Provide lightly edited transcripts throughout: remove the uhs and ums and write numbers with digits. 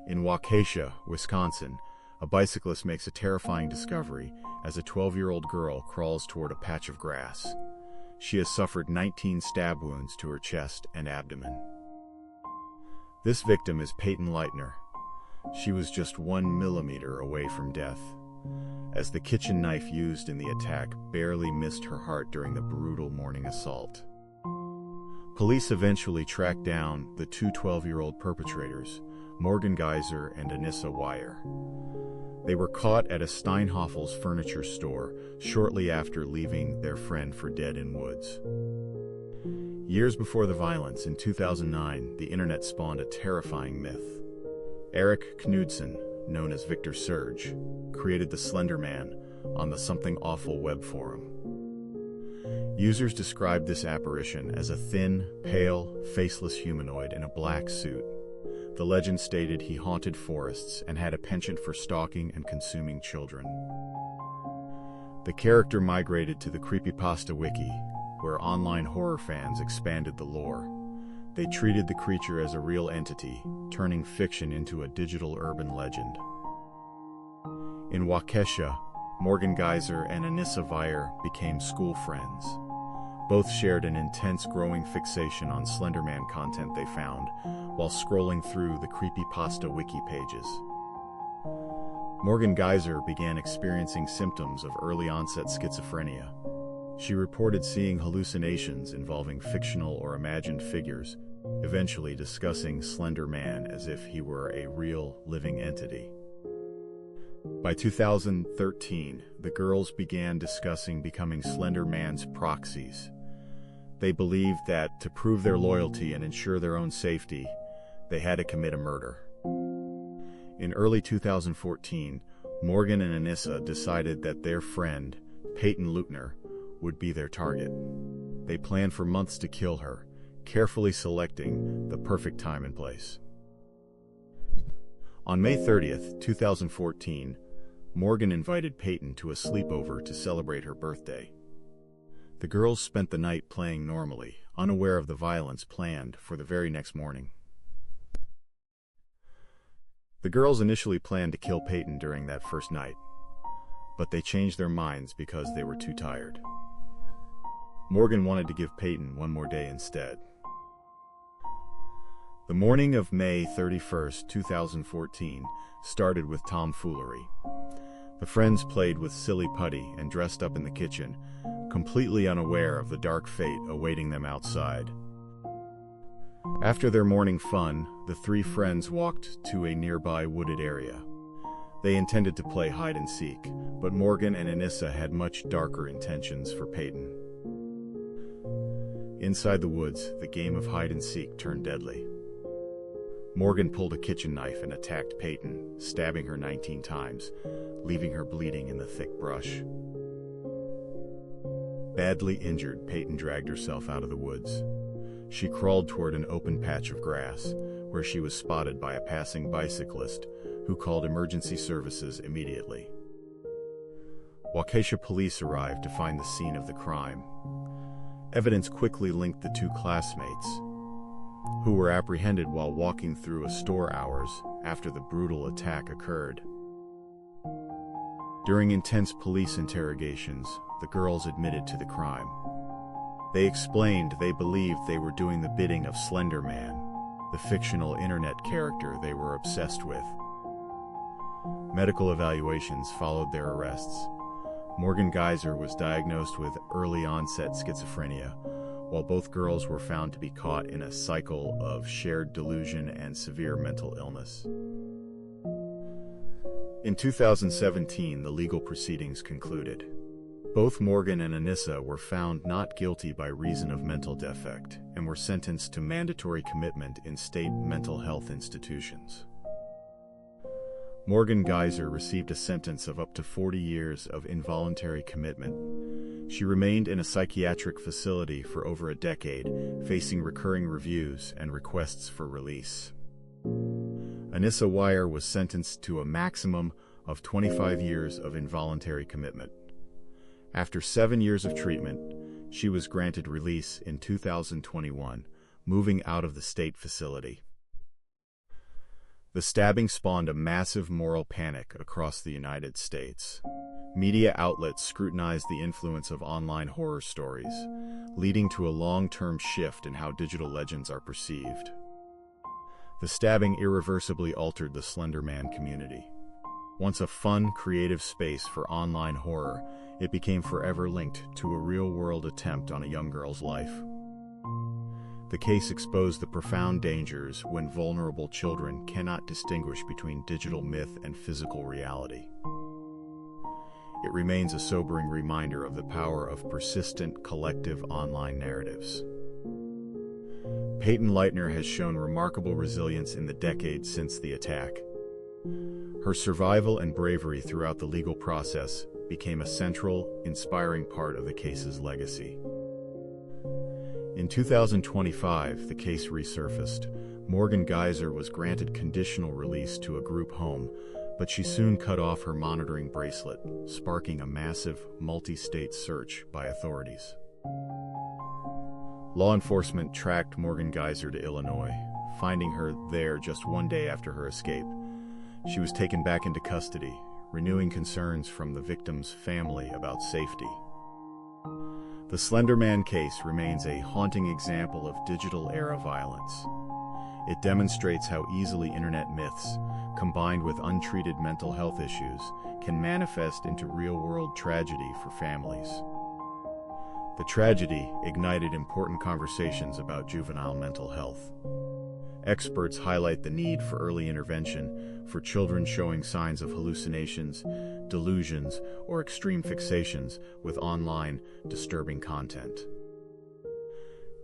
In Waukesha, Wisconsin, a bicyclist makes a terrifying discovery as a 12-year-old girl crawls toward a patch of grass. She has suffered 19 stab wounds to her chest and abdomen. This victim is Peyton Leitner. She was just 1 millimeter away from death, as the kitchen knife used in the attack barely missed her heart during the brutal morning assault. Police eventually tracked down the two 12-year-old perpetrators, Morgan Geyser and Anissa Weier. They were caught at a Steinhoffel's furniture store shortly after leaving their friend for dead in woods. Years before the violence, in 2009, the internet spawned a terrifying myth. Eric Knudsen, known as Victor Surge, created the Slender Man on the Something Awful web forum. Users described this apparition as a thin, pale, faceless humanoid in a black suit. The legend stated he haunted forests and had a penchant for stalking and consuming children. The character migrated to the Creepypasta wiki, where online horror fans expanded the lore. They treated the creature as a real entity, turning fiction into a digital urban legend. In Waukesha, Morgan Geyser and Anissa Weier became school friends. Both shared an intense growing fixation on Slender Man content they found while scrolling through the Creepypasta wiki pages. Morgan Geyser began experiencing symptoms of early-onset schizophrenia. She reported seeing hallucinations involving fictional or imagined figures, eventually discussing Slender Man as if he were a real, living entity. By 2013, the girls began discussing becoming Slender Man's proxies. They believed that, to prove their loyalty and ensure their own safety, they had to commit a murder. In early 2014, Morgan and Anissa decided that their friend, Peyton Leitner, would be their target. They planned for months to kill her, carefully selecting the perfect time and place. On May 30th, 2014, Morgan invited Peyton to a sleepover to celebrate her birthday. The girls spent the night playing normally, unaware of the violence planned for the very next morning. The girls initially planned to kill Peyton during that first night, but they changed their minds because they were too tired. Morgan wanted to give Peyton one more day instead. The morning of May 31st, 2014, started with tomfoolery. The friends played with silly putty and dressed up in the kitchen, completely unaware of the dark fate awaiting them outside. After their morning fun, the three friends walked to a nearby wooded area. They intended to play hide and seek, but Morgan and Anissa had much darker intentions for Peyton. Inside the woods, the game of hide and seek turned deadly. Morgan pulled a kitchen knife and attacked Peyton, stabbing her 19 times, leaving her bleeding in the thick brush. Badly injured, Peyton dragged herself out of the woods. She crawled toward an open patch of grass, where she was spotted by a passing bicyclist, who called emergency services immediately. Waukesha police arrived to find the scene of the crime. Evidence quickly linked the two classmates, who were apprehended while walking through a store hours after the brutal attack occurred. During intense police interrogations, the girls admitted to the crime. They explained they believed they were doing the bidding of Slender Man, the fictional internet character they were obsessed with. Medical evaluations followed their arrests. Morgan Geyser was diagnosed with early-onset schizophrenia, while both girls were found to be caught in a cycle of shared delusion and severe mental illness. In 2017, the legal proceedings concluded. Both Morgan and Anissa were found not guilty by reason of mental defect and were sentenced to mandatory commitment in state mental health institutions. Morgan Geyser received a sentence of up to 40 years of involuntary commitment. She remained in a psychiatric facility for over a decade, facing recurring reviews and requests for release. Anissa Weier was sentenced to a maximum of 25 years of involuntary commitment. After 7 years of treatment, she was granted release in 2021, moving out of the state facility. The stabbing spawned a massive moral panic across the United States. Media outlets scrutinized the influence of online horror stories, leading to a long-term shift in how digital legends are perceived. The stabbing irreversibly altered the Slender Man community. Once a fun, creative space for online horror, it became forever linked to a real-world attempt on a young girl's life. The case exposed the profound dangers when vulnerable children cannot distinguish between digital myth and physical reality. It remains a sobering reminder of the power of persistent, collective online narratives. Peyton Leitner has shown remarkable resilience in the decades since the attack. Her survival and bravery throughout the legal process became a central, inspiring part of the case's legacy. In 2025, the case resurfaced. Morgan Geyser was granted conditional release to a group home, but she soon cut off her monitoring bracelet, sparking a massive, multi-state search by authorities. Law enforcement tracked Morgan Geyser to Illinois, finding her there just one day after her escape. She was taken back into custody, renewing concerns from the victim's family about safety. The Slender Man case remains a haunting example of digital-era violence. It demonstrates how easily internet myths, combined with untreated mental health issues, can manifest into real-world tragedy for families. The tragedy ignited important conversations about juvenile mental health. Experts highlight the need for early intervention for children showing signs of hallucinations, delusions, or extreme fixations with online, disturbing content.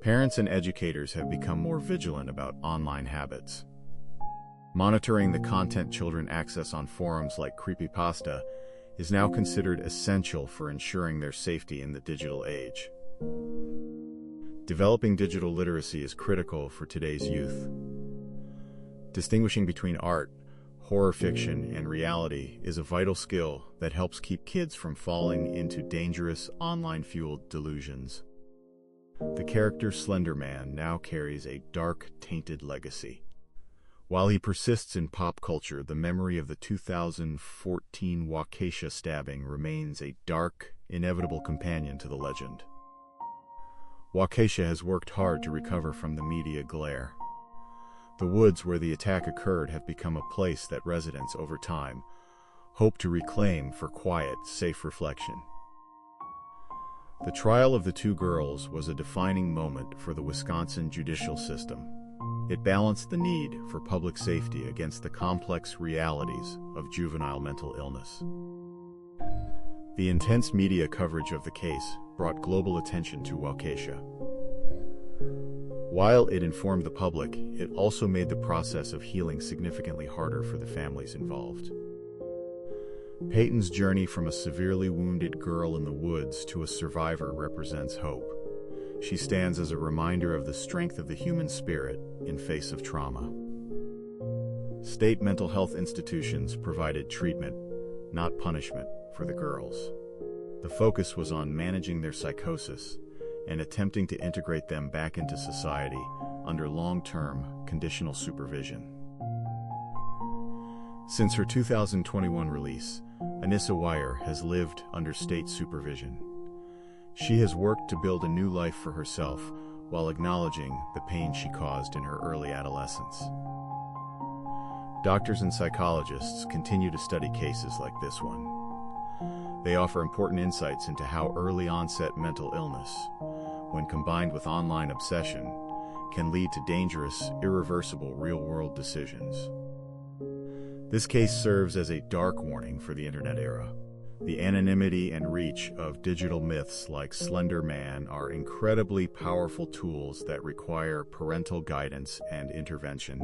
Parents and educators have become more vigilant about online habits. Monitoring the content children access on forums like Creepypasta is now considered essential for ensuring their safety in the digital age. Developing digital literacy is critical for today's youth. Distinguishing between art, horror fiction, and reality is a vital skill that helps keep kids from falling into dangerous, online-fueled delusions. The character Slender Man now carries a dark, tainted legacy. While he persists in pop culture, the memory of the 2014 Waukesha stabbing remains a dark, inevitable companion to the legend. Waukesha has worked hard to recover from the media glare. The woods where the attack occurred have become a place that residents, over time, hope to reclaim for quiet, safe reflection. The trial of the two girls was a defining moment for the Wisconsin judicial system. It balanced the need for public safety against the complex realities of juvenile mental illness. The intense media coverage of the case brought global attention to Waukesha. While it informed the public, it also made the process of healing significantly harder for the families involved. Peyton's journey from a severely wounded girl in the woods to a survivor represents hope. She stands as a reminder of the strength of the human spirit in face of trauma. State mental health institutions provided treatment, not punishment, for the girls. The focus was on managing their psychosis and attempting to integrate them back into society under long-term, conditional supervision. Since her 2021 release, Anissa Weier has lived under state supervision. She has worked to build a new life for herself while acknowledging the pain she caused in her early adolescence. Doctors and psychologists continue to study cases like this one. They offer important insights into how early-onset mental illness, when combined with online obsession, can lead to dangerous, irreversible real-world decisions. This case serves as a dark warning for the internet era. The anonymity and reach of digital myths like Slender Man are incredibly powerful tools that require parental guidance and intervention.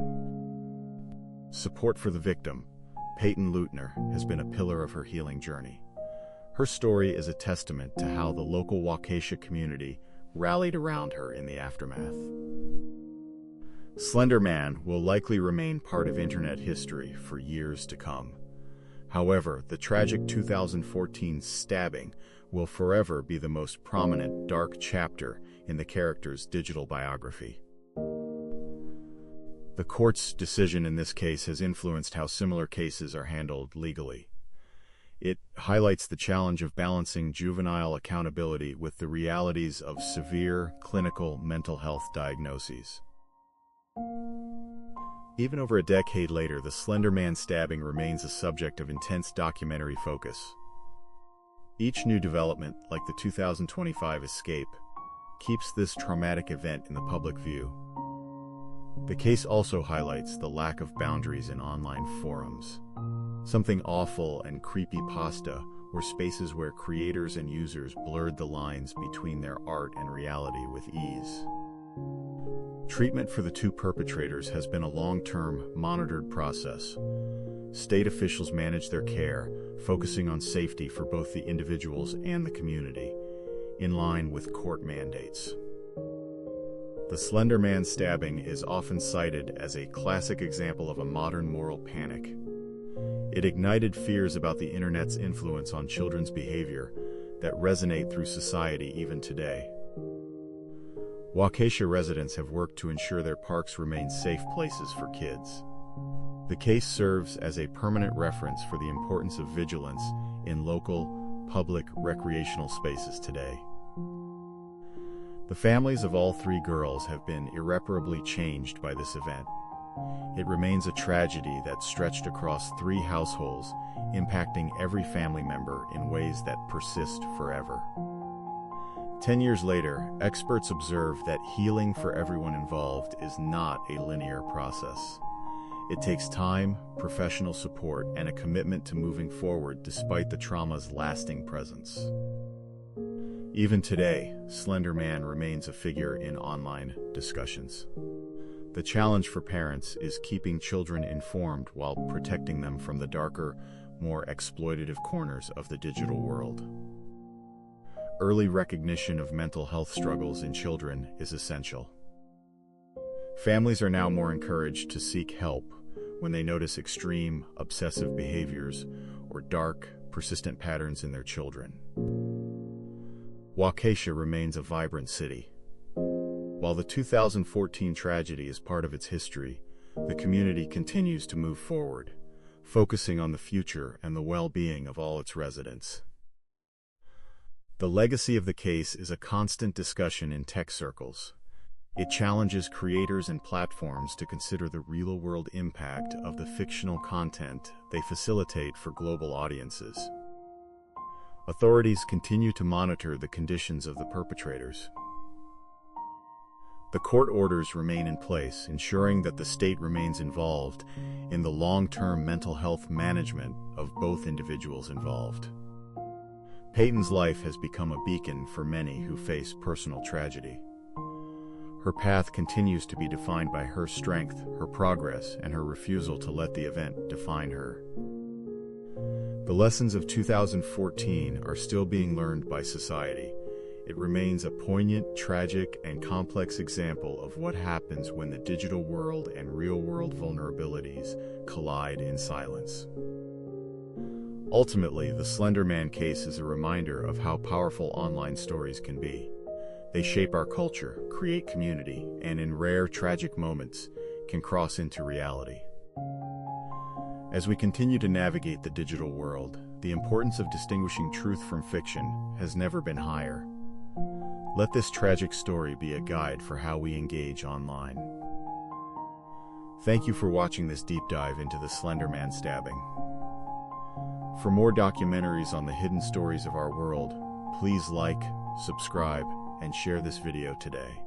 Support for the victim, Peyton Leitner, has been a pillar of her healing journey. Her story is a testament to how the local Waukesha community rallied around her in the aftermath. Slender Man will likely remain part of internet history for years to come. However, the tragic 2014 stabbing will forever be the most prominent dark chapter in the character's digital biography. The court's decision in this case has influenced how similar cases are handled legally. It highlights the challenge of balancing juvenile accountability with the realities of severe clinical mental health diagnoses. Even over a decade later, the Slender Man stabbing remains a subject of intense documentary focus. Each new development, like the 2025 escape, keeps this traumatic event in the public view. The case also highlights the lack of boundaries in online forums. Something awful and creepypasta were spaces where creators and users blurred the lines between their art and reality with ease. Treatment for the two perpetrators has been a long-term, monitored process. State officials manage their care, focusing on safety for both the individuals and the community, in line with court mandates. The Slender Man stabbing is often cited as a classic example of a modern moral panic. It ignited fears about the internet's influence on children's behavior that resonate through society even today. Waukesha residents have worked to ensure their parks remain safe places for kids. The case serves as a permanent reference for the importance of vigilance in local, public recreational spaces today. The families of all three girls have been irreparably changed by this event. It remains a tragedy that stretched across three households, impacting every family member in ways that persist forever. 10 years later, experts observe that healing for everyone involved is not a linear process. It takes time, professional support, and a commitment to moving forward despite the trauma's lasting presence. Even today, Slender Man remains a figure in online discussions. The challenge for parents is keeping children informed while protecting them from the darker, more exploitative corners of the digital world. Early recognition of mental health struggles in children is essential. Families are now more encouraged to seek help when they notice extreme, obsessive behaviors or dark, persistent patterns in their children. Waukesha remains a vibrant city. While the 2014 tragedy is part of its history, the community continues to move forward, focusing on the future and the well-being of all its residents. The legacy of the case is a constant discussion in tech circles. It challenges creators and platforms to consider the real-world impact of the fictional content they facilitate for global audiences. Authorities continue to monitor the conditions of the perpetrators. The court orders remain in place, ensuring that the state remains involved in the long-term mental health management of both individuals involved. Peyton's life has become a beacon for many who face personal tragedy. Her path continues to be defined by her strength, her progress, and her refusal to let the event define her. The lessons of 2014 are still being learned by society. It remains a poignant, tragic, and complex example of what happens when the digital world and real-world vulnerabilities collide in silence. Ultimately, the Slender Man case is a reminder of how powerful online stories can be. They shape our culture, create community, and in rare, tragic moments, can cross into reality. As we continue to navigate the digital world, the importance of distinguishing truth from fiction has never been higher. Let this tragic story be a guide for how we engage online. Thank you for watching this deep dive into the Slender Man stabbing. For more documentaries on the hidden stories of our world, please like, subscribe, and share this video today.